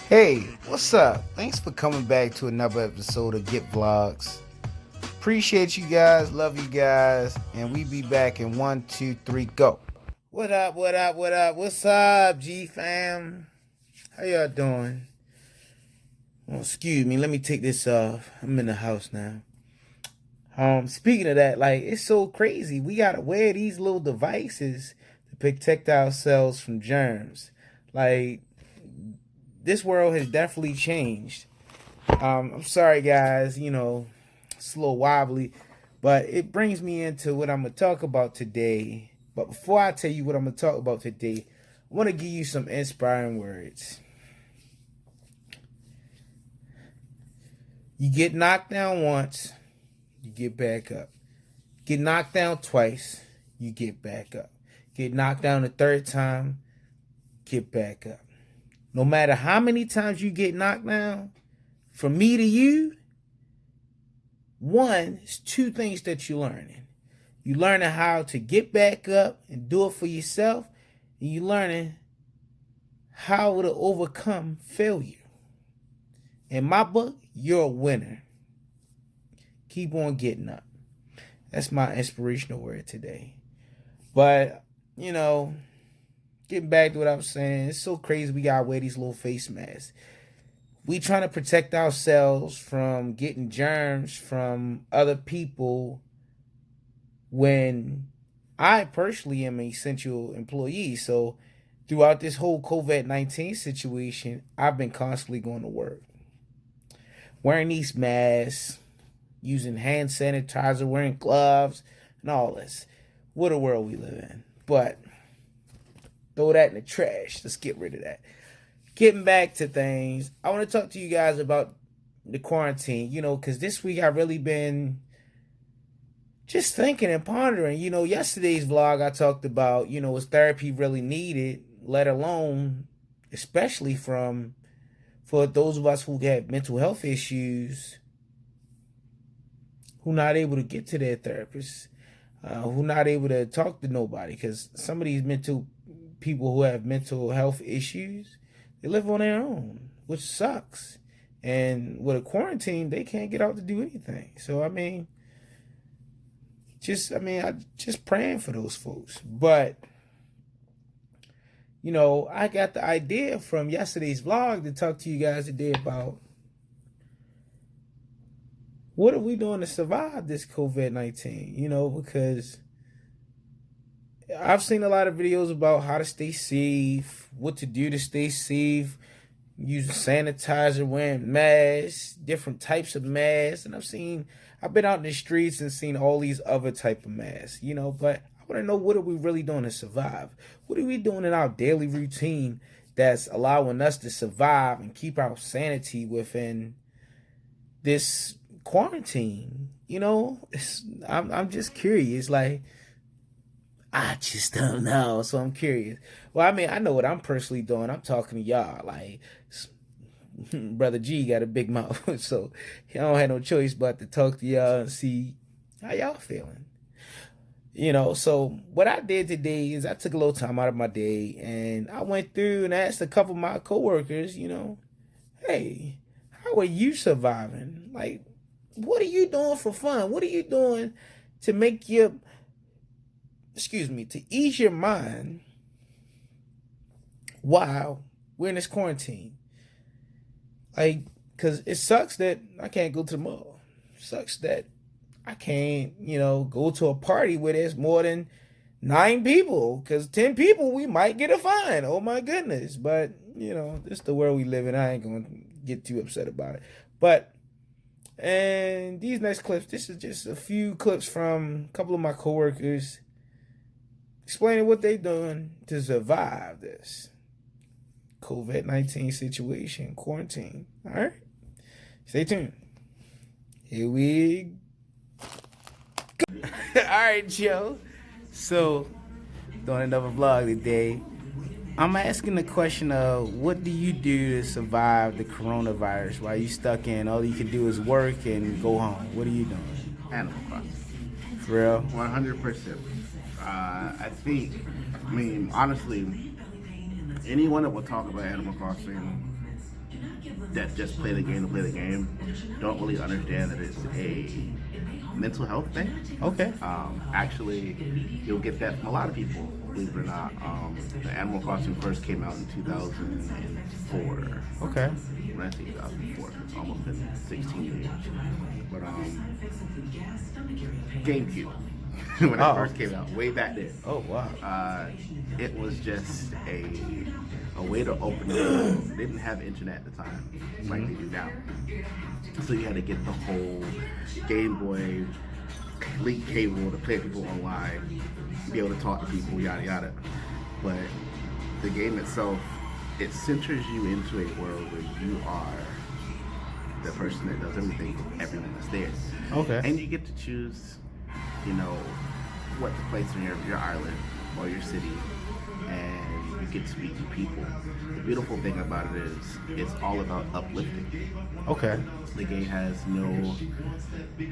Hey, what's up? Thanks for coming back to another episode of Get Vlogs. Appreciate you guys, love you guys, and we be back in one, two, three, go. What up, what up, what up? What's up, G fam? How y'all doing? Oh, excuse me, let me take this off. I'm in the house now. Speaking of that, like it's so crazy. We gotta wear these little devices to protect ourselves from germs. Like this world has definitely changed. I'm sorry, guys. It's a little wobbly, but it brings me into what I'm gonna talk about today. But before I tell you what I'm gonna talk about today, I want to give you some inspiring words. You get knocked down once, you get back up. Get knocked down twice, you get back up. Get knocked down the third time, get back up. No matter how many times you get knocked down, from me to you, one is two things that you're learning. You're learning how to get back up and do it for yourself, and you're learning how to overcome failure. In my book, you're a winner. Keep on getting up. That's my inspirational word today. But, getting back to what I'm saying, it's so crazy we gotta wear these little face masks. We trying to protect ourselves from getting germs from other people when I personally am an essential employee. So throughout this whole COVID-19 situation, I've been constantly going to work. Wearing these masks, using hand sanitizer, wearing gloves, and all this. What a world we live in. But throw that in the trash. Let's get rid of that. Getting back to things, I want to talk to you guys about the quarantine, because this week I've really been just thinking and pondering. Yesterday's vlog I talked about, is therapy really needed, let alone, especially for those of us who have mental health issues, who not able to get to their therapist, who not able to talk to nobody, because some of these people who have mental health issues, they live on their own, which sucks. And with a quarantine, they can't get out to do anything. So I just praying for those folks. But I got the idea from yesterday's vlog to talk to you guys today about what are we doing to survive this COVID-19? Because I've seen a lot of videos about how to stay safe, what to do to stay safe, using sanitizer, wearing masks, different types of masks. And I've been out in the streets and seen all these other type of masks, but I want to know, what are we really doing to survive? What are we doing in our daily routine that's allowing us to survive and keep our sanity within this quarantine? I'm just curious, like, I just don't know. So I'm curious. Well, I know what I'm personally doing. I'm talking to y'all. Like, Brother G got a big mouth. So I don't have no choice but to talk to y'all and see how y'all feeling. So what I did today is I took a little time out of my day and I went through and asked a couple of my coworkers, hey, how are you surviving? Like, what are you doing for fun? What are you doing to make to ease your mind while we're in this quarantine? Like, because it sucks that I can't go to the mall. It sucks that I can't, go to a party where there's more than 9 people. Because 10 people, we might get a fine. Oh, my goodness. But, this is the world we live in. I ain't going to get too upset about it. But, and these next clips, this is just a few clips from a couple of my coworkers explaining what they're doing to survive this COVID-19 situation, quarantine. All right? Stay tuned. Here we go. All right, Joe. So, doing another vlog today. I'm asking the question of, what do you do to survive the coronavirus while you stuck in? All you can do is work and go home. What are you doing? Animal Crossing. For real? 100%. Honestly, anyone that will talk about Animal Crossing that just play the game to play the game don't really understand that it's a mental health thing. Okay. Actually, you'll get that from a lot of people, believe it or not. The Animal Crossing first came out in 2004. Okay. When I say 2004, it's almost been 16 years. But GameCube, when it first came out, way back then. Oh wow. It was just a way to open it up. They didn't have internet at the time, like they do now. So you had to get the whole Game Boy link cable to play people online, be able to talk to people, yada yada. But the game itself, it centers you into a world where you are the person that does everything for everyone that's there. Okay. And you get to choose, you know, what to place in your island or your city, and you get to meet new people. The beautiful thing about it is it's all about uplifting. Okay. The game has it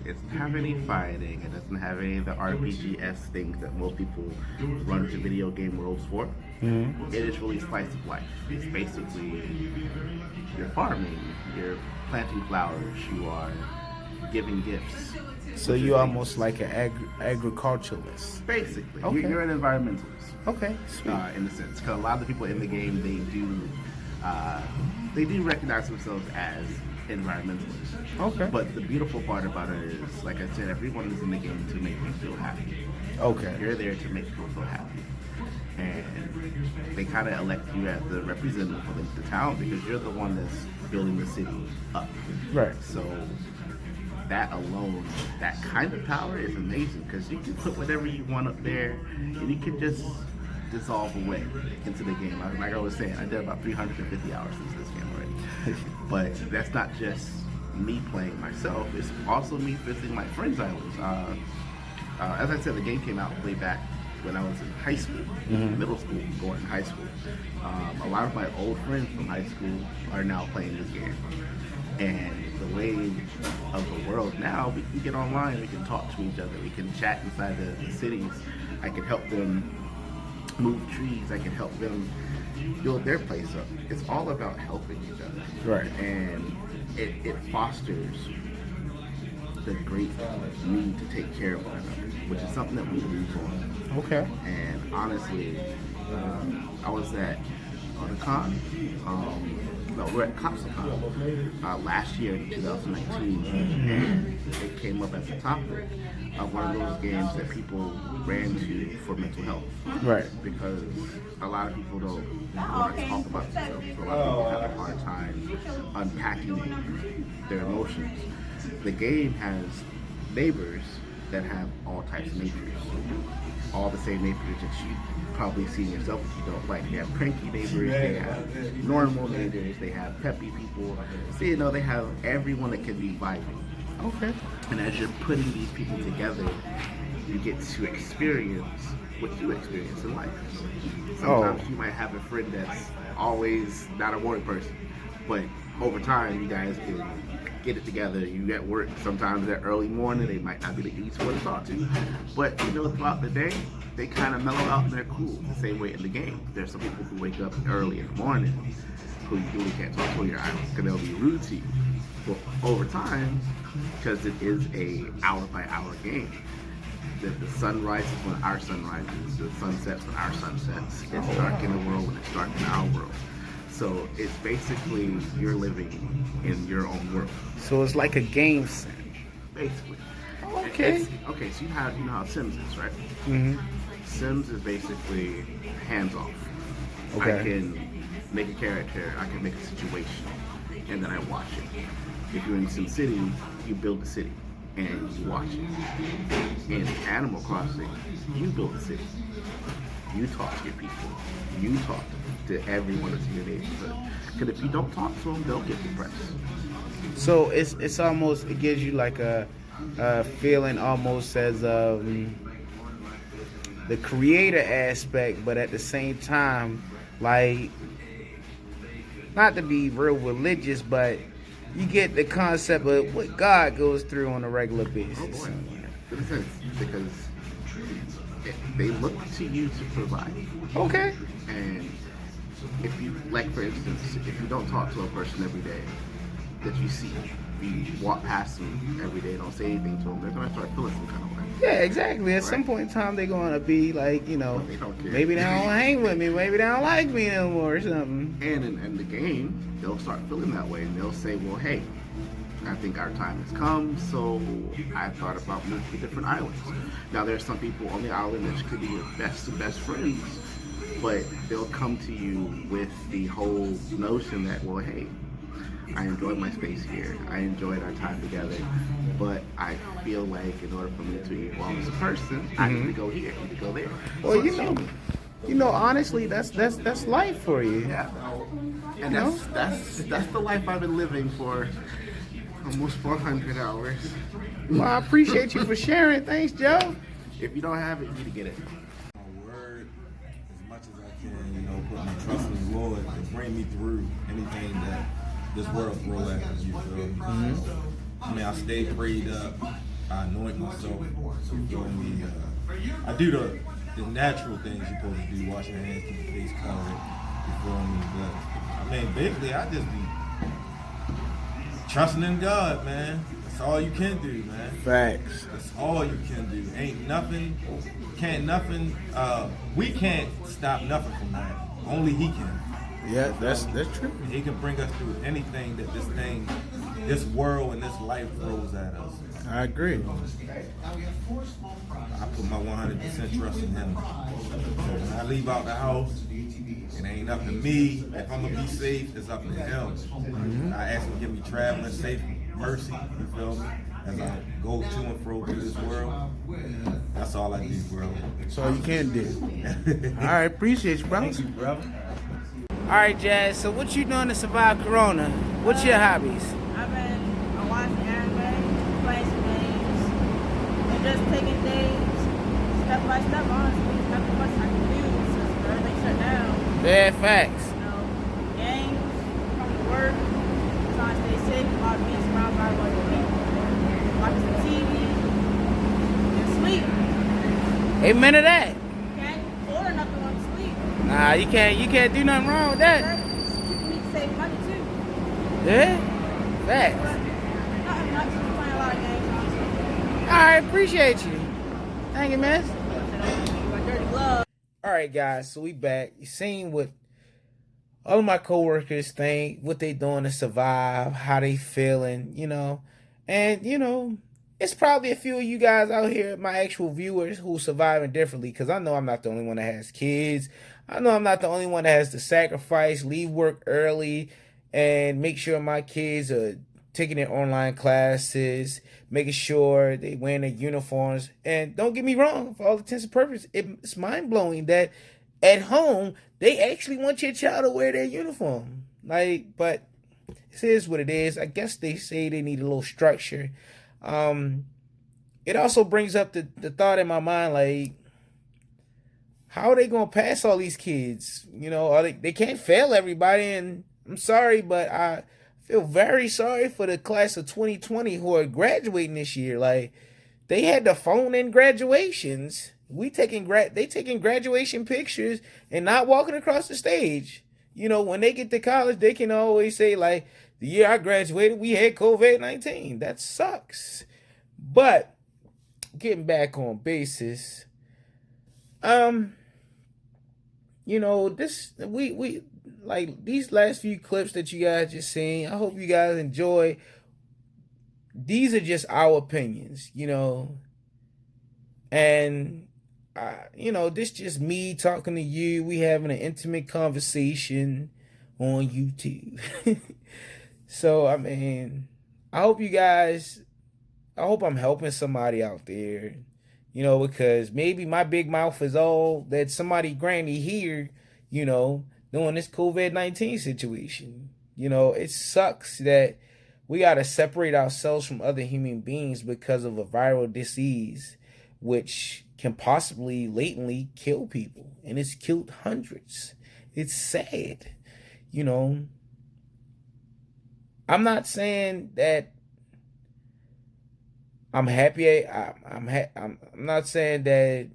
doesn't have any fighting, it doesn't have any of the RPG-esque things that most people run to video game worlds for. Mm-hmm. It is really slice of life. It's basically, you're farming, you're planting flowers, you are giving gifts. So you're almost like an agriculturalist. Basically, Okay. you're an environmentalist. Okay, sweet. In a sense, because a lot of the people in the game, they do recognize themselves as environmentalists. Okay. But the beautiful part about it is, like I said, everyone is in the game to make you feel happy. Okay. You're there to make people feel happy. And they kind of elect you as the representative for the town because you're the one that's building the city up. Right. So that alone, that kind of power is amazing because you can put whatever you want up there and you can just dissolve away into the game. Like I was saying, I did about 350 hours into this game already. But that's not just me playing myself, it's also me visiting my friends' islands. As I said, the game came out way back when I was in high school, middle school, going to high school. A lot of my old friends from high school are now playing this game. And the way of the world now, we can get online, we can talk to each other, we can chat inside the cities. I can help them move trees, I can help them build their place up. It's all about helping each other. Right. And it fosters the great need to take care of one another, which is something that we lose on. Okay. And honestly, I was at Otakon, we're at CopsCon last year in 2019, and it came up as a topic of one of those games that people ran to for mental health. Right. Because a lot of people don't want to talk about themselves. A lot of people have a hard time unpacking their emotions. The game has neighbors that have all types of natures. All the same natures that you probably see in yourself if you don't like. They have cranky neighbors, they have normal neighbors, they have peppy people. So, you know, they have everyone that can be vibing. Okay. And as you're putting these people together, you get to experience what you experience in life. Sometimes you might have a friend that's always not a morning person, but over time you guys can get it together. You at work sometimes that early morning, they might not be the easiest one to talk to, but you know, throughout the day they kind of mellow out and they're cool. The same way in the game, there's some people who wake up early in the morning who you really can't talk to on your island because they'll be rude to you. But over time, because it is a hour by hour game, that the sun rises when our sun rises, the sun sets when our sun sets. It's dark in the world when it's dark in our world. So it's basically you're living in your own world. So it's like a game sim. Basically. Okay. Okay, so you know how Sims is, right? Mm-hmm. Sims is basically hands off. Okay. I can make a character, I can make a situation, and then I watch it. If you're in SimCity, you build the city and you watch it. In Animal Crossing, you build the city. You talk to your people. You talk to everyone that's in your neighborhood. Because if you don't talk to them, they'll get depressed. So it's almost, it gives you like a feeling almost as the creator aspect, but at the same time, like, not to be real religious, but you get the concept of what God goes through on a regular basis. Oh boy. In a sense, because they look to you to provide. Okay. And if you, like for instance, if you don't talk to a person every day that you see, you walk past them every day, don't say anything to them, they're gonna start feeling some kind of way. Yeah, exactly. At Right? some point in time, they're gonna be like, you know, They don't care. maybe they don't hang with me, maybe they don't like me no more or something. And in the game, they'll start feeling that way, and they'll say, well, hey, I think our time has come, so I thought about moving to different islands. Now, there's some people on the island that could be your best of best friends, but they'll come to you with the whole notion that, well, hey, I enjoyed my space here. I enjoyed our time together, but I feel like in order for me to evolve as a person, I need to go here, I need to go there. Well, So you it's know, human. honestly, that's life for you. Yeah. And that's the life I've been living for almost 400 hours. Well, I appreciate you for sharing. Thanks, Joe. If you don't have it, you need to get it. My word as much as I can, put my trust in the Lord to bring me through anything that this world throw at us, you feel me? So, I mean, I stay prayed up, I anoint myself, you feel me? I do the natural things you're supposed to do, wash your hands, keep your face covered, you feel me? But, I mean, basically, I just be trusting in God, man. That's all you can do, man. Facts. That's all you can do. Ain't nothing, we can't stop nothing from that. Only He can. Yeah, that's true. He can bring us through anything that this world and this life throws at us. I agree. I put my 100% trust in Him. So when I leave out the house, it ain't up to me. If I'm gonna be safe, it's up to Him. I ask Him to give me traveling safe mercy, you feel me? As I go to and fro through this world. That's all I do, bro. That's all you can do. All right, appreciate you, brother. Thank you, brother. All right, Jazz. So what you doing to survive Corona? What's your hobbies? I'm watching anime, playing some games, and just taking things step by step, honestly. There's nothing much I can do since everything shut down. Bad facts. Games, coming to work, trying to stay safe, about being surrounded by what people, watching some TV, and sleep. Amen to that. Can't order nothing when you sleep. Nah, you can't do nothing wrong with that. It's keeping me to save money too. Yeah, facts. Not just playing a lot of games, honestly. All right, appreciate you. Thank you, man. My dirty glove. All right, guys. So we back. You seen what all of my coworkers think, what they doing to survive, how they feeling, and it's probably a few of you guys out here, my actual viewers, who surviving differently. Because I know I'm not the only one that has kids. I know I'm not the only one that has to sacrifice, leave work early, and make sure my kids are taking their online classes, making sure they wearing their uniforms. And don't get me wrong, for all intents and purposes, it's mind-blowing that at home, they actually want your child to wear their uniform. But it is what it is. I guess they say they need a little structure. It also brings up the thought in my mind, how are they going to pass all these kids? They can't fail everybody. And I'm sorry, but I feel very sorry for the class of 2020 who are graduating this year. They had to phone in graduations. They taking graduation pictures and not walking across the stage. When they get to college, they can always say, the year I graduated, we had COVID-19. That sucks. But getting back on basis, we these last few clips that you guys just seen, I hope you guys enjoy. These are just our opinions, and this just me talking to you. We having an intimate conversation on YouTube. So, I hope I'm helping somebody out there, because maybe my big mouth is all that somebody granny here, during this COVID-19 situation. It sucks that we got to separate ourselves from other human beings because of a viral disease, which can possibly latently kill people. And it's killed hundreds. It's sad, I'm not saying that I'm happy. I'm not saying that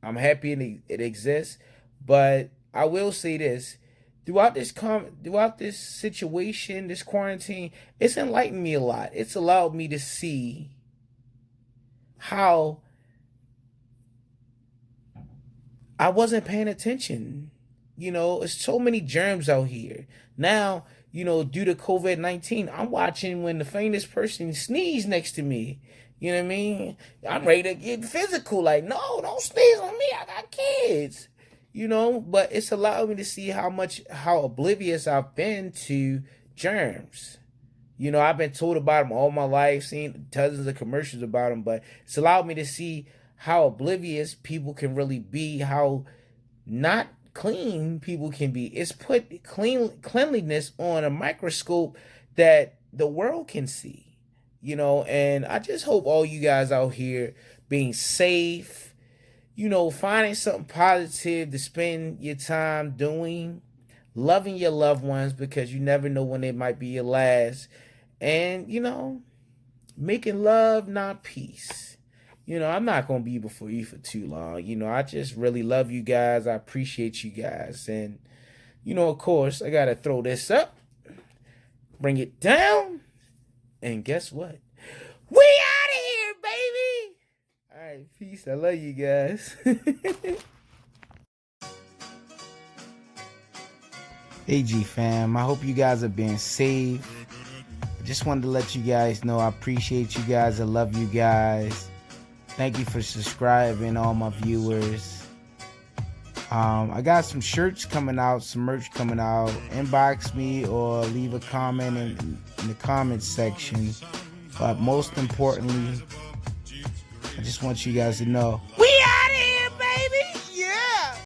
I'm happy it exists, but I will say this. Throughout this situation, this quarantine, it's enlightened me a lot. It's allowed me to see how I wasn't paying attention. There's so many germs out here. Now, due to COVID-19, I'm watching when the faintest person sneezes next to me. You know what I mean? I'm ready to get physical. Like, no, don't sneeze on me. I got kids. But it's allowed me to see how oblivious I've been to germs. I've been told about them all my life, seen dozens of commercials about them, but it's allowed me to see how oblivious people can really be, how not clean people can be. It's put cleanliness on a microscope that the world can see, and I just hope all you guys out here being safe, finding something positive to spend your time doing, loving your loved ones because you never know when it might be your last, and, making love, not peace. I'm not going to be before you for too long. I just really love you guys. I appreciate you guys. And, of course, I got to throw this up, bring it down, and guess what? We out of here, baby. All right, peace. I love you guys. Hey, G fam. I hope you guys are being safe. I just wanted to let you guys know I appreciate you guys. I love you guys. Thank you for subscribing, all my viewers. I got some shirts coming out, some merch coming out. Inbox me or leave a comment in the comments section. But most importantly, I just want you guys to know,